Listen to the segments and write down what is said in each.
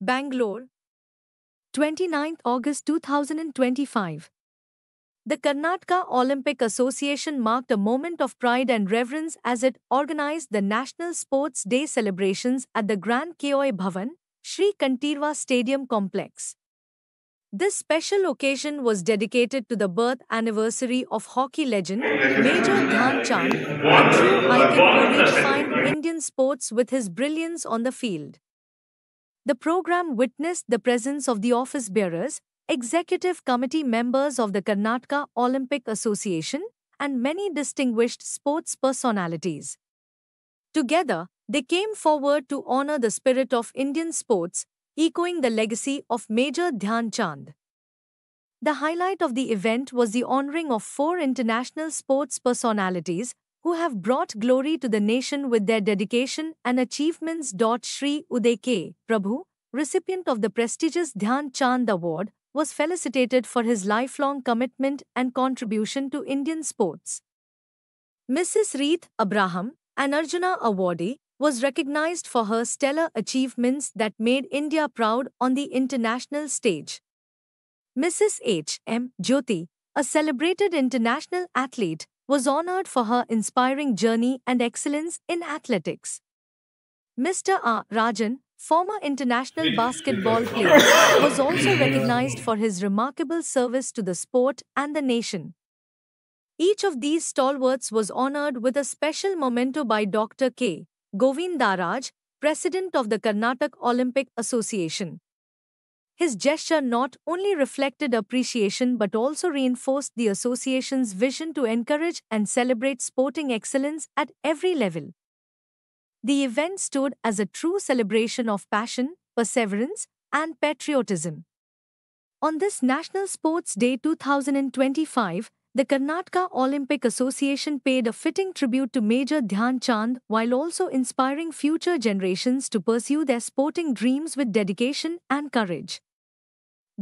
Bangalore, 29th August 2025. The Karnataka Olympic Association marked a moment of pride and reverence as it organized the National Sports Day celebrations at the Grand Koi Bhavan, Sri Kantirwa Stadium Complex. This special occasion was dedicated to the birth anniversary of hockey legend Major Dhyan Chand, a true icon who redefined Indian sports with his brilliance on the field. The program witnessed the presence of the office bearers, executive committee members of the Karnataka Olympic Association, and many distinguished sports personalities. Together, they came forward to honor the spirit of Indian sports, echoing the legacy of Major Dhyan Chand. The highlight of the event was the honoring of 4 international sports personalities who have brought glory to the nation with their dedication and achievements. Shri Uday K. Prabhu, recipient of the prestigious Dhyan Chand Award, was felicitated for his lifelong commitment and contribution to Indian sports. Mrs. Reeth Abraham, an Arjuna awardee, was recognized for her stellar achievements that made India proud on the international stage. Mrs. H. M. Jyoti, a celebrated international athlete, was honored for her inspiring journey and excellence in athletics. Mr. R. Rajan, former international basketball player, was also recognized for his remarkable service to the sport and the nation. Each of these stalwarts was honored with a special memento by Dr. K. Govindaraj, President of the Karnataka Olympic Association. His gesture not only reflected appreciation but also reinforced the association's vision to encourage and celebrate sporting excellence at every level. The event stood as a true celebration of passion, perseverance, and patriotism. On this National Sports Day 2025, the Karnataka Olympic Association paid a fitting tribute to Major Dhyan Chand while also inspiring future generations to pursue their sporting dreams with dedication and courage.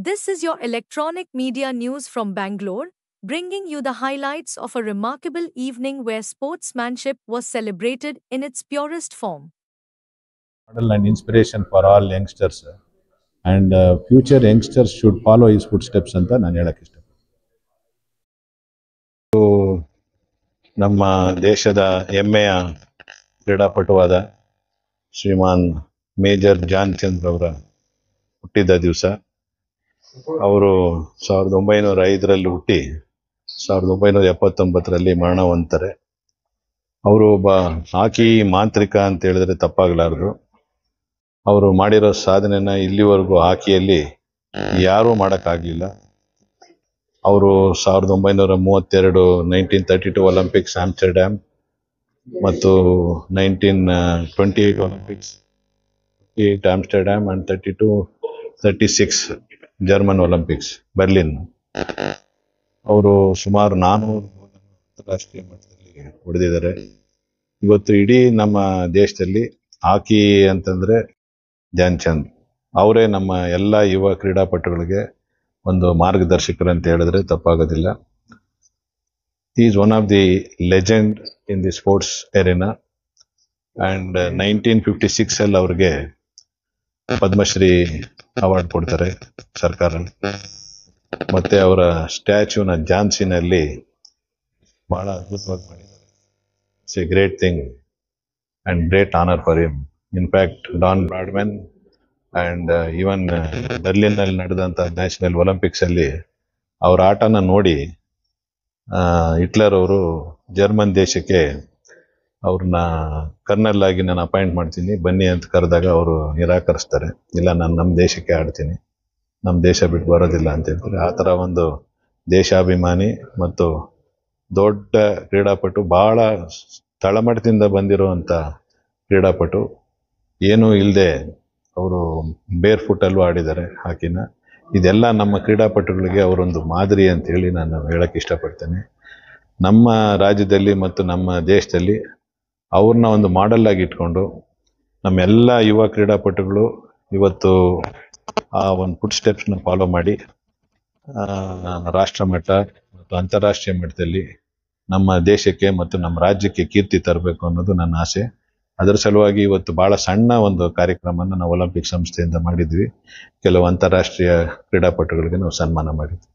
This is your electronic media news from Bangalore, bringing you the highlights of a remarkable evening where sportsmanship was celebrated in its purest form. Model and inspiration for all youngsters, and future youngsters should follow his footsteps ಅಂತ ನಾನು ಹೇಳಕ್ಕೆ ಇಷ್ಟಪಡ್ತೀನಿ. ನಮ್ಮ ದೇಶದ ಹೆಮ್ಮೆಯ ಕ್ರೀಡಾಪಟುವಾದ ಶ್ರೀಮಾನ್ major Dhyan Chand ಅವರ ಹುಟ್ಟಿದ ದಿವಸ. ಅವರು 1905ರಲ್ಲಿ ಹುಟ್ಟಿ 1979ರಲ್ಲಿ ಮರಣ ಹೊಂದ್ತಾರೆ. ಅವರು ಒಬ್ಬ ಹಾಕಿ ಮಾಂತ್ರಿಕ ಅಂತ ಹೇಳಿದ್ರೆ ತಪ್ಪಾಗಲಾರದು. ಅವರು ಮಾಡಿರೋ ಸಾಧನೆನ ಇಲ್ಲಿವರೆಗೂ ಹಾಕಿಯಲ್ಲಿ ಯಾರೂ ಮಾಡೋಕ್ಕಾಗಲಿಲ್ಲ. ಅವರು 1932 1932 ಒಲಿಂಪಿಕ್ಸ್ ಆಮ್ಸ್ಟರ್ಡ್ಯಾಮ್ ಮತ್ತು 1928 Olympics Amsterdam and 36 German Olympics Berlin. ಅವರು ಸುಮಾರು 400 ಅಂತಾರಾಷ್ಟ್ರೀಯ ಮಟ್ಟದಲ್ಲಿ ಹೊಡೆದಿದ್ದಾರೆ. ಇವತ್ತು ಇಡೀ ನಮ್ಮ ದೇಶದಲ್ಲಿ ಹಾಕಿ ಅಂತಂದ್ರೆ ಧ್ಯಾನ್ ಚಂದ್ ಅವರೇ ನಮ್ಮ ಎಲ್ಲ ಯುವ ಕ್ರೀಡಾಪಟುಗಳಿಗೆ ಒಂದು ಮಾರ್ಗದರ್ಶಕರು ಅಂತ ಹೇಳಿದ್ರೆ ತಪ್ಪಾಗೋದಿಲ್ಲ. Is one of the legend in the sports arena. And 1956 ಅವ್ರಿಗೆ ಪದ್ಮಶ್ರೀ ಅವಾರ್ಡ್ ಕೊಡ್ತಾರೆ ಸರ್ಕಾರ. ಮತ್ತೆ ಅವರ ಸ್ಟ್ಯಾಚ್ಯೂನ ಝಾನ್ಸಿನಲ್ಲಿ ಬಹಳ ಅದ್ಭುತವಾಗಿ ಮಾಡಿದ್ದಾರೆ. It's a great thing and great honour for him. In fact Don Bradman and even ಬರ್ಲಿನ್ನಲ್ಲಿ ನಡೆದಂಥ ನ್ಯಾಷನಲ್ ಒಲಿಂಪಿಕ್ಸ್ ಅಲ್ಲಿ ಅವರ ಆಟನ ನೋಡಿ ಹಿಟ್ಲರ್ ಅವರು ಜರ್ಮನ್ ದೇಶಕ್ಕೆ ಅವ್ರನ್ನ ಕರ್ನಲ್ ಆಗಿ ನಾನು ಅಪಾಯಿಂಟ್ ಮಾಡ್ತೀನಿ ಬನ್ನಿ ಅಂತ ಕರೆದಾಗ ಅವರು ನಿರಾಕರಿಸ್ತಾರೆ. ಇಲ್ಲ, ನಾನು ನಮ್ಮ ದೇಶಕ್ಕೆ ಆಡ್ತೀನಿ, ನಮ್ಮ ದೇಶ ಬಿಟ್ಟು ಬರೋದಿಲ್ಲ ಅಂತ ಹೇಳ್ತಾರೆ. ಆ ಥರ ಒಂದು ದೇಶಾಭಿಮಾನಿ ಮತ್ತು ದೊಡ್ಡ ಕ್ರೀಡಾಪಟು, ಬಹಳ ತಳಮಟ್ಟದಿಂದ ಬಂದಿರುವಂಥ ಕ್ರೀಡಾಪಟು. ಏನೂ ಇಲ್ಲದೆ ಅವರು ಬೇರ್ ಫುಟ್ಟಲ್ಲೂ ಆಡಿದ್ದಾರೆ ಹಾಕಿನ. ಇದೆಲ್ಲ ನಮ್ಮ ಕ್ರೀಡಾಪಟುಗಳಿಗೆ ಅವರೊಂದು ಮಾದರಿ ಅಂತ ಹೇಳಿ ನಾನು ಹೇಳಕ್ಕೆ ಇಷ್ಟಪಡ್ತೇನೆ. ನಮ್ಮ ರಾಜ್ಯದಲ್ಲಿ ಮತ್ತು ನಮ್ಮ ದೇಶದಲ್ಲಿ ಅವ್ರನ್ನ ಒಂದು ಮಾಡೆಲ್ ಆಗಿ ಇಟ್ಕೊಂಡು ನಮ್ಮೆಲ್ಲ ಯುವ ಕ್ರೀಡಾಪಟುಗಳು ಇವತ್ತು ಆ ಒಂದು ಫುಟ್ ಸ್ಟೆಪ್ಸ್ನ ಫಾಲೋ ಮಾಡಿ ರಾಷ್ಟ್ರ ಮಟ್ಟ ಮತ್ತು ಅಂತಾರಾಷ್ಟ್ರೀಯ ಮಟ್ಟದಲ್ಲಿ ನಮ್ಮ ದೇಶಕ್ಕೆ ಮತ್ತು ನಮ್ಮ ರಾಜ್ಯಕ್ಕೆ ಕೀರ್ತಿ ತರಬೇಕು ಅನ್ನೋದು ನನ್ನ ಆಸೆ. ಅದರ ಸಲುವಾಗಿ ಇವತ್ತು ಬಹಳ ಸಣ್ಣ ಒಂದು ಕಾರ್ಯಕ್ರಮನ ನಾವು ಒಲಿಂಪಿಕ್ ಸಂಸ್ಥೆಯಿಂದ ಮಾಡಿದ್ವಿ. ಕೆಲವು ಅಂತಾರಾಷ್ಟ್ರೀಯ ಕ್ರೀಡಾಪಟುಗಳಿಗೆ ನಾವು ಸನ್ಮಾನ ಮಾಡಿದ್ವಿ.